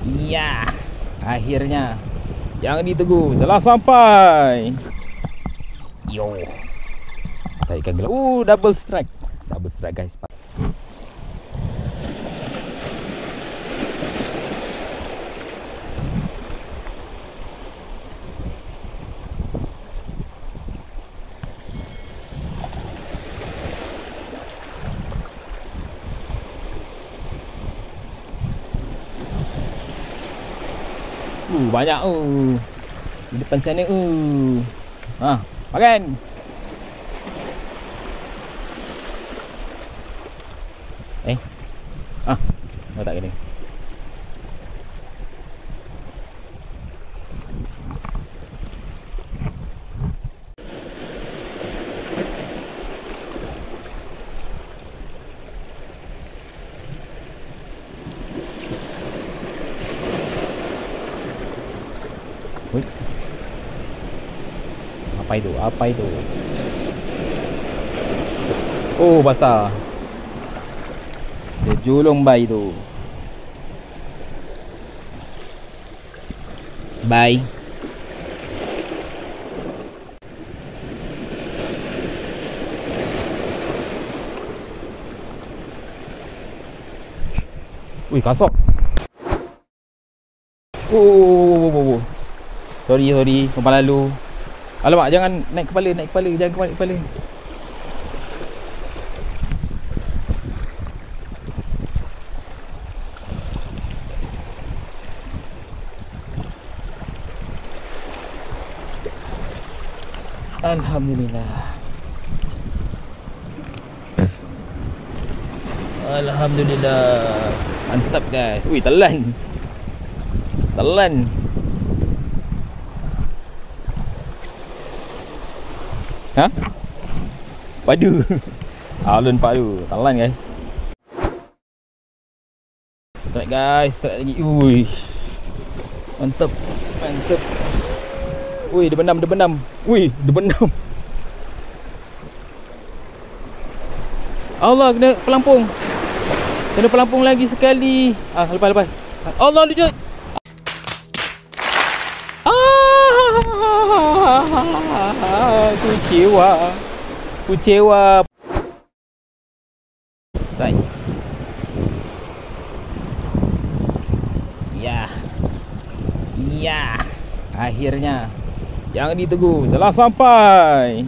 Iya, akhirnya yang ditunggu telah sampai. Yo, tarikan gelar. Double strike. Double strike guys. Banyak di depan sana. Makan. Tak kena. Apa itu? Oh, basah. Dia julung bai tu. Bai. Ui, kasar. Sorry, umpan lalu. Alamak, jangan naik kepala, jangan naik kepala. Alhamdulillah. Mantap guys. Ui, telan. Ha? Padu. Alun padu. Telan guys. Strike guys, strike lagi. Ui. Mantap. Ui, dia benam. Allah, kena pelampung lagi sekali. Lepas. Allah, lucut. Kecewa. Strike. Ya. Akhirnya yang ditunggu telah sampai.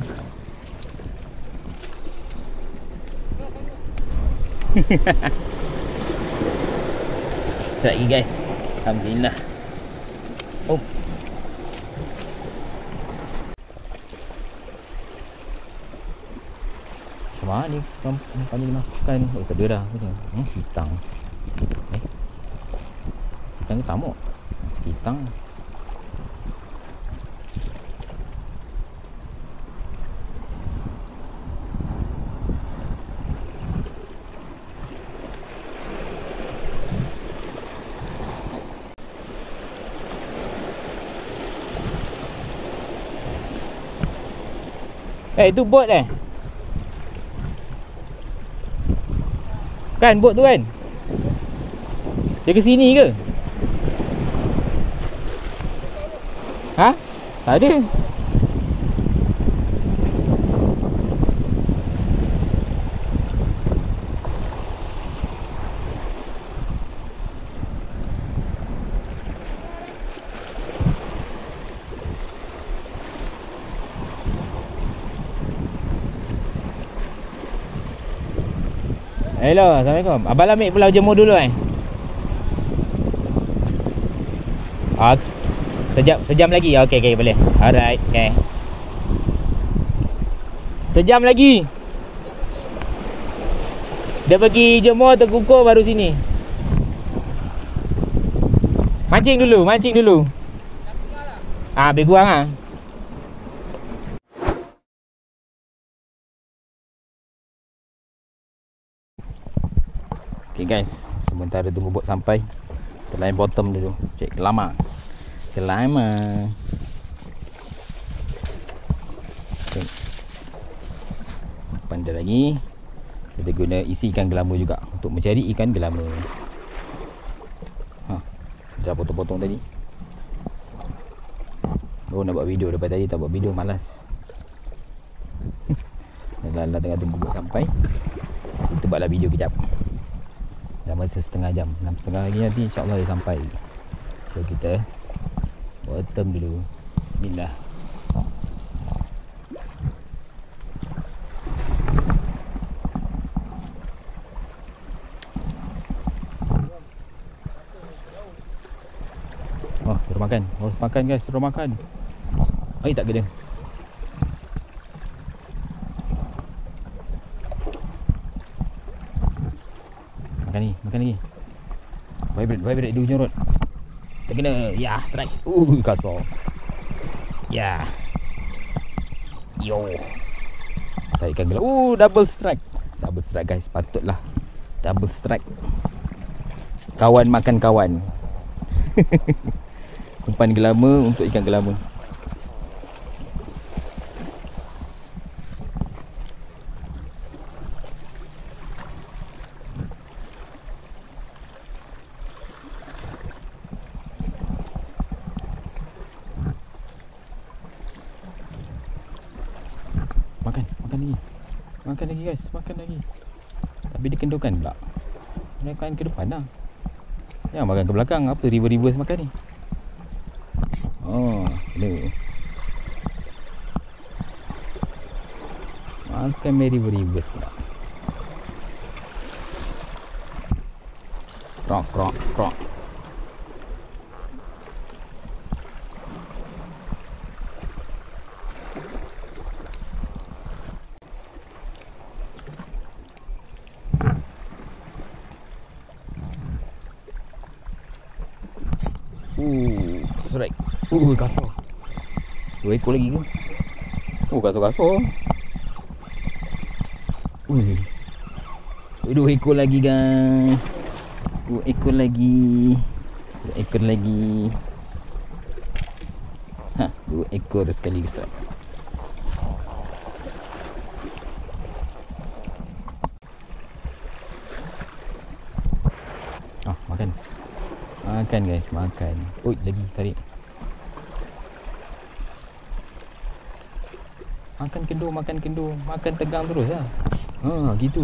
Strike lagi guys. Alhamdulillah. Mana ni umpan ni dimakan? Tak ada dah. Hitang. Hitang ke tamuk? Hitang. Itu bot kan bot tu kan? Dia ke sini ke? Ha? Tak ada. Hello, Assalamualaikum. Abang ambil pulau jemur dulu Sejam lagi. Okey, boleh. Alright, okey. Sejam lagi. Dia pergi jemur, terkukur baru sini. Mancing dulu. Lebih kurang Okay guys, sementara tunggu bot sampai, kita line bottom dulu. Cek lama. Okay. Pandai lagi. Kita guna isi ikan gelama juga untuk mencari ikan gelama. Dah potong-potong tadi. Nak buat video daripada tadi, tak buat video, malas. Dah tengah tunggu buat sampai. Kita buatlah video kejap. Dah masa setengah jam, 6.30 lagi nanti insyaAllah dia sampai. So kita bottom dulu. Bismillah. Oh, suruh makan. Harus makan guys, suruh makan. Ai tak kena. Makan ni, makan lagi. Vibrate di ujung rod. Tak kena. Ya, strike. Kasar. Ya. Yo. Tarikan gelar. Double strike. Double strike guys, patutlah. Double strike. Kawan makan kawan. Umpan gelama untuk ikan gelama. Makan lagi guys, makan lagi. Tapi dikendukan pula. Makan ke depan lah. Jangan makan ke belakang. Apa reverse makan ni? Oh, kena. Makan reverse pula. Krok. Strike. Kasar. 2 ekor lagi ke? Kasar. 2 ekor lagi guys. 2 ekor lagi. 2 ekor lagi. 2 ekor sekali strike. Makan. Makan guys, makan. Lagi tarik. Makan kendur. Makan tegang terus lah. Gitu.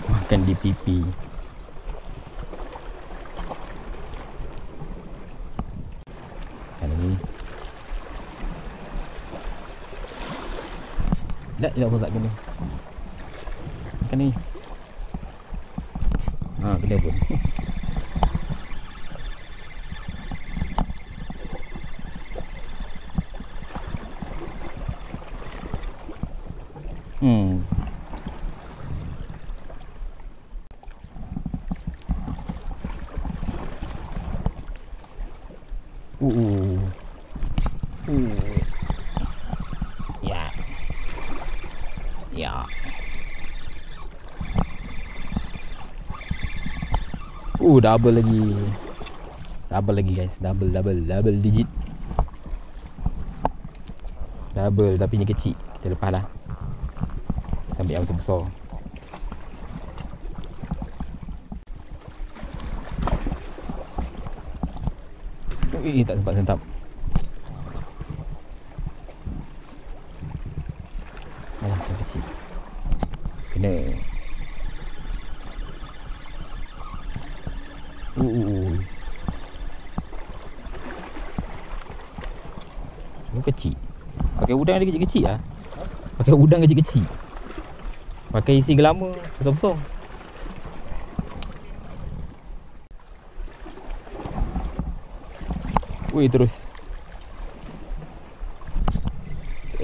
Makan di pipi. Tak tak kena. Makan ni. Kena pun. Ya. Double lagi. Double lagi guys. Double digit. Double tapi ni kecil. Kita lepas lah. Kita ambil yang besar-besar. Tak sempat sentap. Alah, yang kecil. Kena. Kecil. Pakai udang dia kecil-kecil lah. Pakai udang kecil-kecil. Pakai isi gelama besar-besar.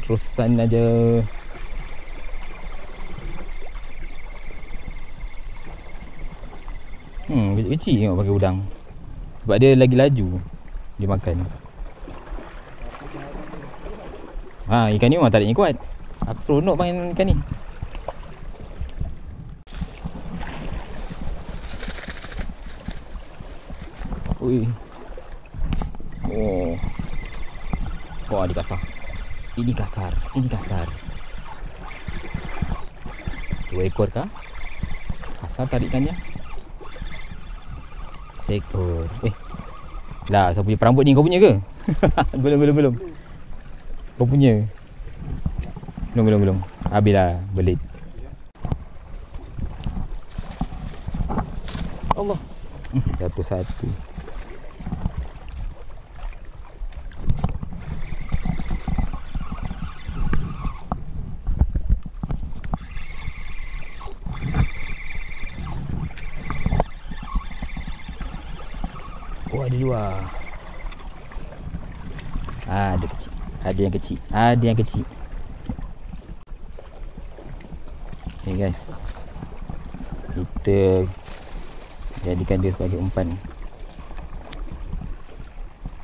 Terusan aja. Kecil-kecil tengok pakai udang. Sebab dia lagi laju dia makan. Ikan ni memang tariknya kuat. Aku seronok main ikan ni. Wah, dia kasar. Ini kasar. Ini kasar. 2 ekor kah? Kasar tarikannya. Seekor. Lah, saya punya perambut ni kau punya ke? Belum. Kau punya? Belum. Habislah belit. Allah. Jatuh satu. Oh, ada 2. Ada kecil. Ada yang kecil. Okay guys, kita jadikan dia sebagai umpan.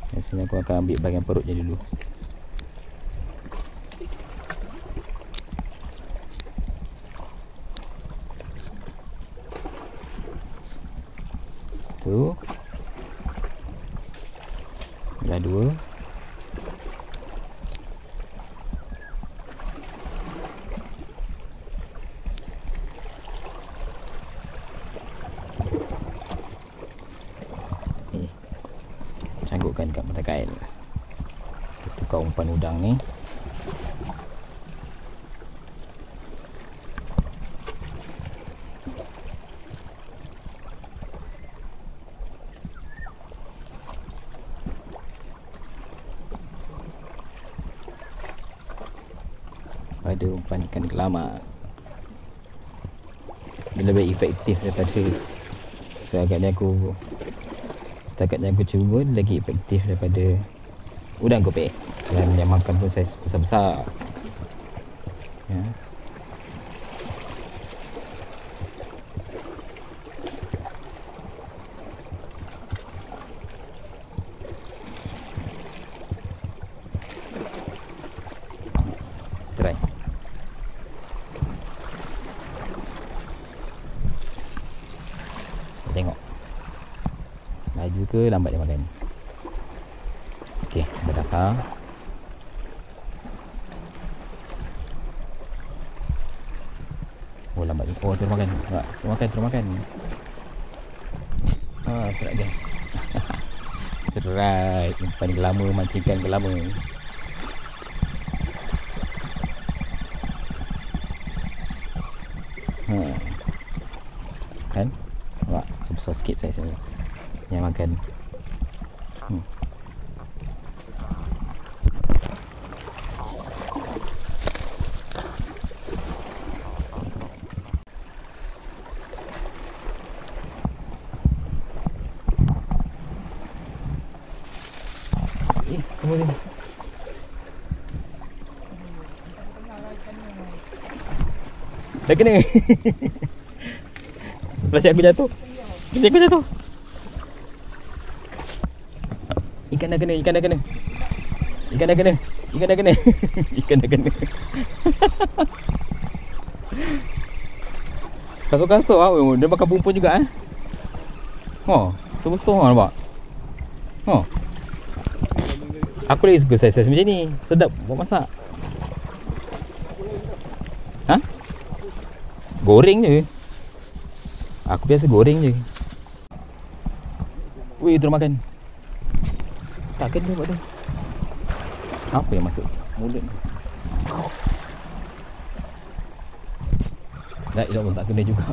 Biasanya aku akan ambil bahagian perutnya dulu. Tu dah 2. Canggukkan dekat mata kail. Kita tukar umpan udang ni. Pada umpan ikan gelama. Dia lebih efektif daripada Setakat aku cuba, lagi efektif daripada udang kopek. Dan yang makan pun saiz besar-besar. Ya. Try. Tengok. Laju ke lambat dia makan. Okey, dah kasar. Oh, lambat je. Oh, terus makan. Terus makan. Strike guys. Strike. Umpan gelama, mancingkan gelama. Kan? Nampak? Sebesar sikit saiznya. Yang makan. Semua ni. Dah kena. Plastik aku jatuh. Ikan dah kena. Ikan dah kena. Kasut-kasut lah. Dia makan pumpun juga sebesar nampak. Aku lagi suka saiz-saiz macam ni. Sedap buat masak. Goreng je. Aku biasa goreng je. Wih, terus makan. Tak kena buat tu. Apa yang masuk mulut ni? Tak, elok pun tak kena juga.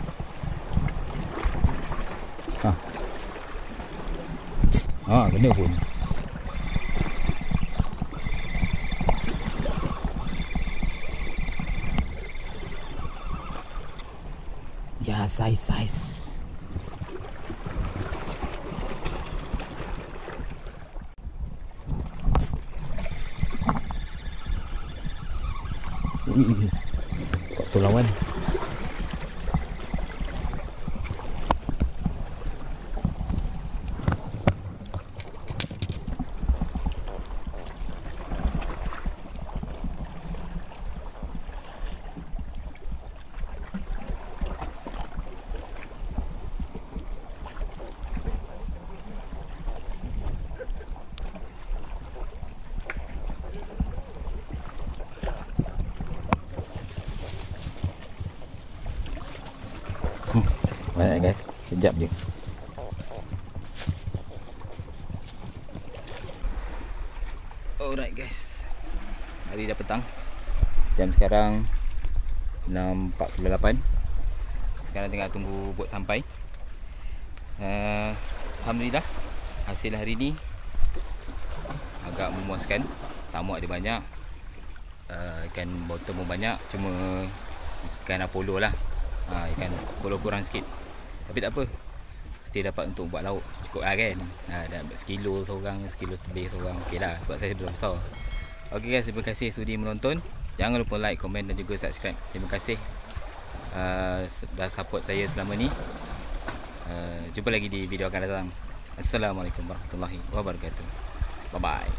Kena pun. Ya, saiz. Kok tu lawan. Alright guys, sekejap je. Alright guys, hari dah petang. Jam sekarang 6.48. Sekarang tengah tunggu bot sampai. Alhamdulillah, hasil hari ni agak memuaskan. Tamu ada banyak, ikan bottom pun banyak. Cuma ikan Apollo lah, ikan Apollo kurang sikit. Tapi tak apa, mesti dapat untuk buat lauk. Cukup lah kan. Dapat sekilo seorang, sekilo lebih seorang. Ok lah, sebab saya dah besar. Ok guys, terima kasih sudi menonton. Jangan lupa like, komen dan juga subscribe. Terima kasih dah support saya selama ni. Jumpa lagi di video akan datang. Assalamualaikum warahmatullahi wabarakatuh. Bye bye.